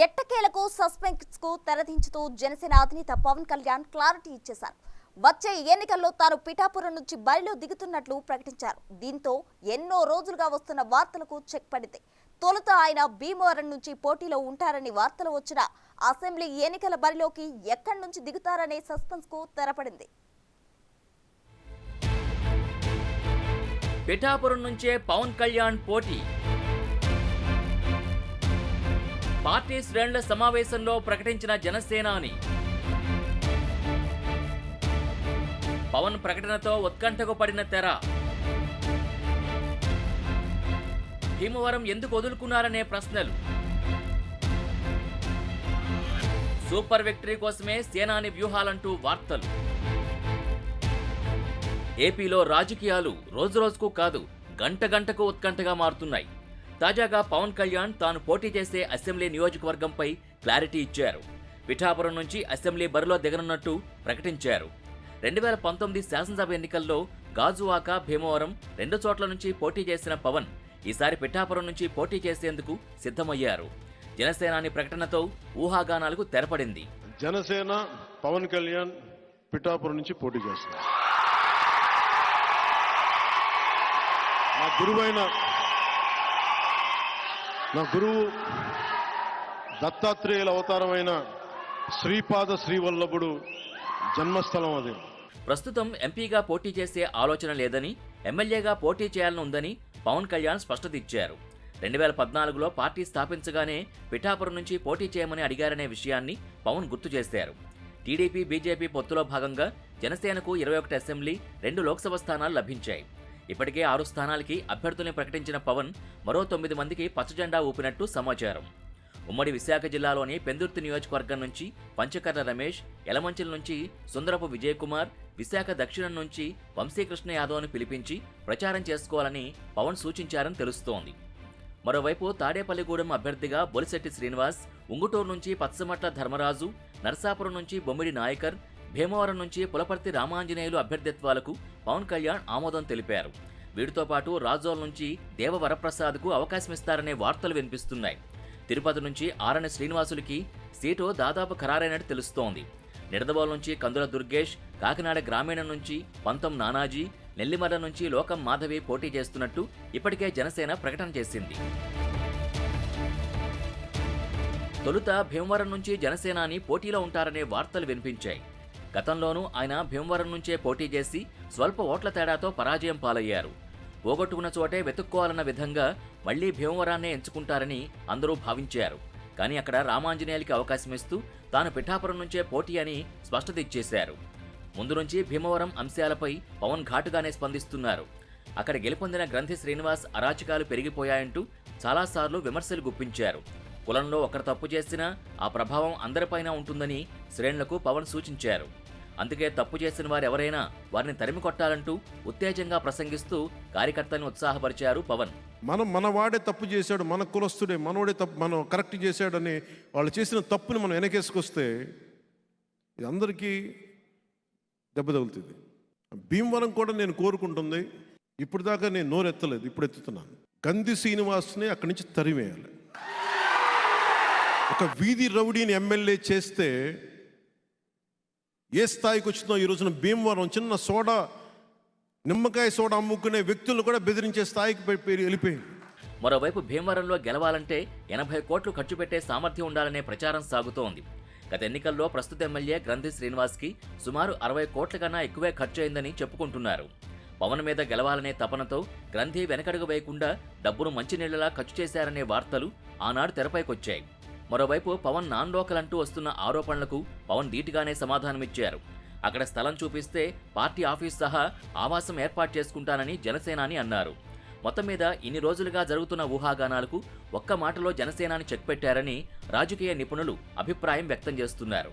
ఎట్టకేలకు సస్పెన్స్ కు తెరదించుతూ జనసేన అధినేత పవన్ కళ్యాణ్ క్లారిటీ ఇచ్చేశారు. వచ్చే ఎన్నికల్లో తాను పిఠాపురం నుంచి బరిలో దిగుతున్నట్లు ప్రకటించారు. దీంతో ఎన్నో రోజులుగా వస్తున్న వార్తలకు చెక్ పడింది. తొలుత ఆయన భీమవరం నుంచి పోటీలో ఉంటారని వార్తలు వచ్చిన అసెంబ్లీ ఎన్నికల బరిలోకి ఎక్కడి నుంచి దిగుతారనే సస్పెన్స్ కు తెరపడింది. పిఠాపురం నుంచే పవన్ కళ్యాణ్ పోటీ. పార్టీ శ్రేణుల సమావేశంలో ప్రకటించిన జనసేనాని పవన్ ప్రకటనతో ఉత్కంఠకు పడిన తెర. భీమవరం ఎందుకు వదులుకున్నారనే ప్రశ్నలు. సూపర్ విక్టరీ కోసమే సేనాని వ్యూహాలంటూ వార్తలు. ఏపీలో రాజకీయాలు రోజురోజుకు కాదు గంట గంటకు ఉత్కంఠగా మారుతున్నాయి. తాజాగా పవన్ కళ్యాణ్ తాను పోటీ చేసే అసెంబ్లీ నియోజకవర్గంపై క్లారిటీ ఇచ్చారు. పిఠాపురం నుంచి అసెంబ్లీ బరిలో దిగనున్నట్టు ప్రకటించారు. 2019 శాసనసభ ఎన్నికల్లో గాజువాక, భీమవరం 2 చోట్ల నుంచి పోటీ చేసిన పవన్ ఈసారి పిఠాపురం నుంచి పోటీ చేసేందుకు సిద్ధమయ్యారు. జనసేనాని ప్రకటనతో ఊహాగానాలకు తెరపడింది. జనసేన పవన్ కళ్యాణ్ పిఠాపురం నుంచి పోటీ చేస్తారు. నా గురువు దత్తాత్రేయుల అవతారమైన శ్రీపాద శ్రీవల్లభుడు జన్మస్థలం అది. ప్రస్తుతం ఎంపీగా పోటీ చేసే ఆలోచన లేదని, ఎమ్మెల్యేగా పోటీ చేయాలని ఉందని పవన్ కళ్యాణ్ స్పష్టత ఇచ్చారు. 2014లో పార్టీ స్థాపించగానే పిఠాపురం నుంచి పోటీ చేయమని అడిగారనే విషయాన్ని పవన్ గుర్తు చేశారు. టీడీపీ, బీజేపీ పొత్తులో భాగంగా జనసేనకు 21 అసెంబ్లీ, 2 లోక్సభ స్థానాలు లభించాయి. ఇప్పటికే 6 స్థానాలకి అభ్యర్థుల్ని ప్రకటించిన పవన్ మరో 9 మందికి పచ్చజెండా ఊపినట్టు సమాచారం. ఉమ్మడి విశాఖ జిల్లాలోని పెందుర్తి నియోజకవర్గం నుంచి పంచకర్ల రమేష్, యలమంచిల నుంచి సుందరపు విజయ్ కుమార్, విశాఖ దక్షిణం నుంచి వంశీకృష్ణ యాదవ్ను పిలిపించి ప్రచారం చేసుకోవాలని పవన్ సూచించారని తెలుస్తోంది. మరోవైపు తాడేపల్లిగూడెం అభ్యర్థిగా బొలిశెట్టి శ్రీనివాస్, ఉంగుటూరు నుంచి పచ్చమట్ల ధర్మరాజు, నరసాపురం నుంచి బొమ్మిడి నాయకర్, భీమవరం నుంచి పులపర్తి రామాంజనేయులు అభ్యర్థిత్వాలకు పవన్ కళ్యాణ్ ఆమోదం తెలిపారు. వీటితో పాటు రాజోల్ నుంచి దేవ వరప్రసాద్కు అవకాశమిస్తారనే వార్తలు వినిపిస్తున్నాయి. తిరుపతి నుంచి ఆరణి శ్రీనివాసులకి సీటు దాదాపు ఖరారైనట్టు తెలుస్తోంది. నిడదవోలు నుంచి కందుల దుర్గేష్, కాకినాడ గ్రామీణం నుంచి పంతం నానాజీ, నెల్లిమర్ల నుంచి లోకం మాధవి పోటీ చేస్తున్నట్టు ఇప్పటికే జనసేన ప్రకటన చేసింది. తొలుత భీమవరం నుంచి జనసేనాని పోటీలో ఉంటారనే వార్తలు వినిపించాయి. గతంలోనూ ఆయన భీమవరం నుంచే పోటీ చేసి స్వల్ప ఓట్ల తేడాతో పరాజయం పాలయ్యారు. పోగొట్టుకున్న చోటే వెతుక్కోవాలన్న విధంగా మళ్లీ భీమవరాన్నే ఎంచుకుంటారని అందరూ భావించారు. కానీ అక్కడ రామాంజనేయులకి అవకాశమిస్తూ తాను పిఠాపురం నుంచే పోటీ అని స్పష్టత ఇచ్చేశారు. ముందు నుంచి భీమవరం అంశాలపై పవన్ ఘాటుగానే స్పందిస్తున్నారు. అక్కడ గెలుపొందిన గ్రంథి శ్రీనివాస్ అరాచకాలు పెరిగిపోయాయంటూ చాలాసార్లు విమర్శలు గుప్పించారు. కులంలో ఒకరు తప్పు చేసినా ఆ ప్రభావం అందరిపైన ఉంటుందని శ్రేణులకు పవన్ సూచించారు. అందుకే తప్పు చేసిన వారెవరైనా వారిని తరిమి కొట్టాలంటూ ఉత్తేజంగా ప్రసంగిస్తూ కార్యకర్తలను ఉత్సాహపరిచారు పవన్. మన వాడే తప్పు చేశాడు, మన కులస్తుడే మనోడే తప్పు, మనం కరెక్ట్ చేశాడని వాళ్ళు చేసిన తప్పుని మనం వెనకేసుకొస్తే ఇది అందరికీ దెబ్బ తగులుతుంది. భీమవరం కూడా నేను కోరుకుంటుంది, ఇప్పుడు దాకా నేను నోరెత్తలేదు, ఇప్పుడు ఎత్తుతున్నాను. గంధి శ్రీనివాస్ని అక్కడి నుంచి తరిమేయాలి. ఒక వీధి రౌడీని ఎమ్మెల్యే చేస్తే ఏ స్థాయికి వచ్చిందో ఈ రోజున భీమవరం చిన్న నిమ్మకాయ సోడా అమ్ముకునే వ్యక్తులను కూడా బెదిరించే స్థాయికి వెళ్ళిపోయింది. మరోవైపు భీమవరంలో గెలవాలంటే 80 కోట్లు ఖర్చు పెట్టే సామర్థ్యం ఉండాలనే ప్రచారం సాగుతోంది. గత ఎన్నికల్లో ప్రస్తుత ఎమ్మెల్యే గ్రంథి శ్రీనివాస్కి సుమారు 60 కోట్ల కన్నా ఎక్కువే ఖర్చయిందని చెప్పుకుంటున్నారు. పవన్ మీద గెలవాలనే తపనతో గ్రంథి వెనకడుగు వేయకుండా డబ్బును మంచినీళ్లలా ఖర్చు చేశారనే వార్తలు ఆనాడు తెరపైకొచ్చాయి. మరోవైపు పవన్ నాన్ లోకల్ అంటూ వస్తున్న ఆరోపణలకు పవన్ ధీటుగానే సమాధానమిచ్చారు. అక్కడ స్థలం చూపిస్తే పార్టీ ఆఫీస్ సహా ఆవాసం ఏర్పాటు చేసుకుంటానని జనసేనాని అన్నారు. మొత్తం మీద ఇన్ని రోజులుగా జరుగుతున్న ఊహాగానాలకు ఒక్క మాటలో జనసేనాని చెక్ పెట్టారని రాజకీయ నిపుణులు అభిప్రాయం వ్యక్తం చేస్తున్నారు.